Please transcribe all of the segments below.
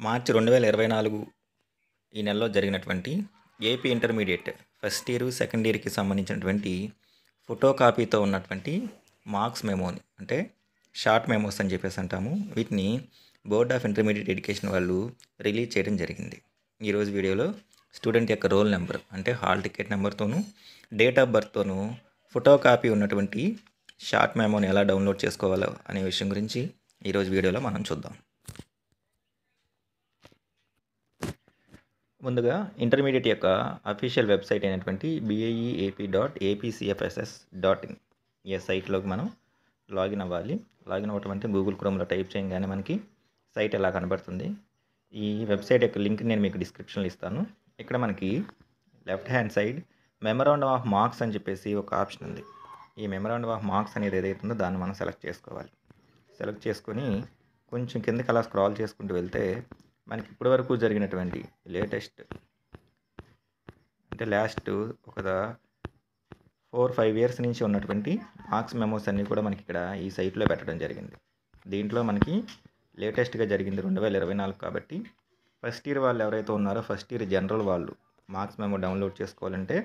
మార్చి 2024 ఈ నెలలో జరిగినటువంటి AP intermediate first year, second ఇయర్‌కి సంబంధించినటువంటి ఫోటో కాపీతో ఉన్నటువంటి మార్క్స్ మెమోని అంటే షార్ట్ మెమోస్ అని చెప్పేసి అంటాము. వీటిని బోర్డ్ ఆఫ్ ఇంటర్మీడియట్ ఎడ్యుకేషన్ వాళ్ళు రిలీజ్ చేయడం జరిగింది. ఈరోజు వీడియోలో స్టూడెంట్ యొక్క రోల్ నెంబర్ అంటే హాల్ టికెట్ నెంబర్తోనూ, డేట్ ఆఫ్ బర్త్తోనూ ఫోటో కాపీ ఉన్నటువంటి షార్ట్ మెమోని ఎలా డౌన్లోడ్ చేసుకోవాలో అనే విషయం గురించి ఈరోజు వీడియోలో మనం చూద్దాం. ముందుగా ఇంటర్మీడియట్ యొక్క అఫీషియల్ వెబ్సైట్ అయినటువంటి baeap.apcfss.in ఈ సైట్లోకి మనం లాగిన్ అవ్వాలి. లాగిన్ అవ్వటం గూగుల్ క్రోమ్లో టైప్ చేయగానే మనకి సైట్ ఎలా కనబడుతుంది. ఈ వెబ్సైట్ యొక్క లింక్ నేను మీకు డిస్క్రిప్షన్లో ఇస్తాను. ఇక్కడ మనకి left hand side memorandum of marks అని చెప్పేసి ఒక ఆప్షన్ ఉంది. ఈ మెమరాండమ్ ఆఫ్ మార్క్స్ అనేది ఏదైతుందో దాన్ని మనం సెలెక్ట్ చేసుకోవాలి. సెలెక్ట్ చేసుకొని కొంచెం కిందకి అలా స్క్రాల్ చేసుకుంటూ వెళ్తే మనకి ఇప్పటివరకు జరిగినటువంటి లేటెస్ట్ అంటే లాస్ట్ ఒక 4-5 ఇయర్స్ నుంచి ఉన్నటువంటి మార్క్స్ మెమోస్ అన్నీ కూడా మనకి ఇక్కడ ఈ సైట్లో పెట్టడం జరిగింది. దీంట్లో మనకి లేటెస్ట్గా జరిగింది 2024 కాబట్టి ఫస్ట్ ఇయర్ వాళ్ళు ఎవరైతే ఉన్నారో ఫస్ట్ ఇయర్ జనరల్ వాళ్ళు మార్క్స్ మెమో డౌన్లోడ్ చేసుకోవాలంటే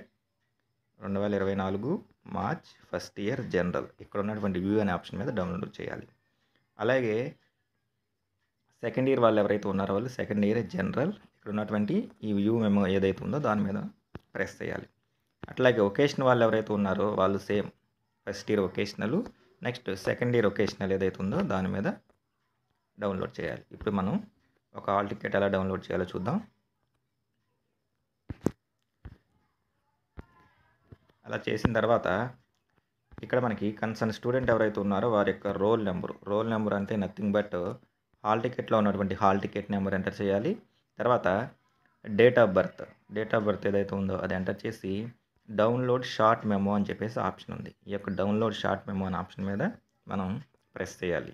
2024 మార్చ్ ఫస్ట్ ఇయర్ జనరల్ ఇక్కడ ఉన్నటువంటి వ్యూ అనే ఆప్షన్ మీద డౌన్లోడ్ చేయాలి. అలాగే సెకండ్ ఇయర్ వాళ్ళు ఎవరైతే ఉన్నారో వాళ్ళు సెకండ్ ఇయర్ జనరల్ ఇక్కడ ఉన్నటువంటి ఈ వ్యూ మెమో ఏదైతే ఉందో దాని మీద ప్రెస్ చేయాలి. అట్లాగే ఒకేషనల్ వాళ్ళు ఎవరైతే ఉన్నారో వాళ్ళు same first year vocational, next second year vocational ఏదైతే ఉందో దాని మీద డౌన్లోడ్ చేయాలి. ఇప్పుడు మనం ఒక హాల్ టికెట్ ఎలా డౌన్లోడ్ చేయాలో చూద్దాం. అలా చేసిన తర్వాత ఇక్కడ మనకి కన్సర్న్ స్టూడెంట్ ఎవరైతే ఉన్నారో వారి యొక్క రోల్ నెంబర్ అంటే నథింగ్ బట్ హాల్ టికెట్లో ఉన్నటువంటి హాల్ టికెట్ నెంబర్ ఎంటర్ చేయాలి. తర్వాత డేట్ ఆఫ్ బర్త్ ఏదైతే ఉందో అది ఎంటర్ చేసి డౌన్లోడ్ షార్ట్ మెమో అని చెప్పేసి ఆప్షన్ ఉంది. ఈ యొక్క డౌన్లోడ్ షార్ట్ మెమో అనే ఆప్షన్ మీద మనం ప్రెస్ చేయాలి.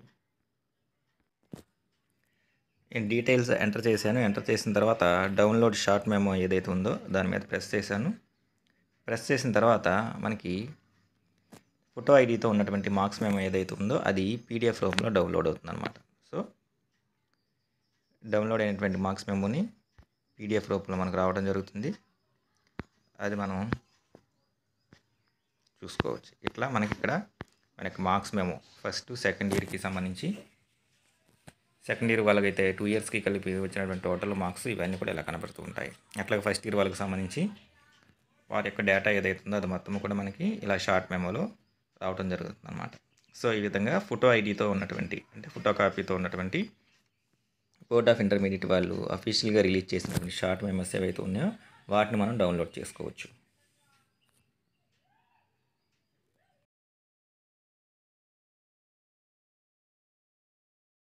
డీటెయిల్స్ ఎంటర్ చేశాను. ఎంటర్ చేసిన తర్వాత డౌన్లోడ్ షార్ట్ మెమో ఏదైతే ఉందో దాని మీద ప్రెస్ చేశాను. ప్రెస్ చేసిన తర్వాత మనకి ఫోటో ఐడితో ఉన్నటువంటి మార్క్స్ మెమో ఏదైతే ఉందో అది పీడిఎఫ్ రూపంలో డౌన్లోడ్ అవుతుంది అనమాట. సో డౌన్లోడ్ అయినటువంటి మార్క్స్ మెమోని పీడిఎఫ్ రూపంలో మనకు రావడం జరుగుతుంది. అది మనం చూసుకోవచ్చు. ఇట్లా మనకి ఇక్కడ మనకి మార్క్స్ మెమో ఫస్ట్ సెకండ్ ఇయర్కి సంబంధించి సెకండ్ ఇయర్ వాళ్ళకైతే 2 ఇయర్స్కి కలిపి వచ్చినటువంటి టోటల్ మార్క్స్ ఇవన్నీ కూడా ఇలా కనబడుతూ ఉంటాయి. అట్లాగే ఫస్ట్ ఇయర్ వాళ్ళకి సంబంధించి వారి యొక్క డేటా ఏదైతే ఉందో అది మొత్తం కూడా మనకి ఇలా షార్ట్ మెమోలో రావడం జరుగుతుంది అనమాట. సో ఈ విధంగా ఫోటో ఐడితో ఉన్నటువంటి అంటే ఫోటో కాపీతో ఉన్నటువంటి బోర్డ్ ఆఫ్ ఇంటర్మీడియట్ వాళ్ళు అఫీషియల్గా రిలీజ్ చేసినటువంటి షార్ట్ మెమోస్ ఏవైతే ఉన్నాయో వాటిని మనం డౌన్లోడ్ చేసుకోవచ్చు.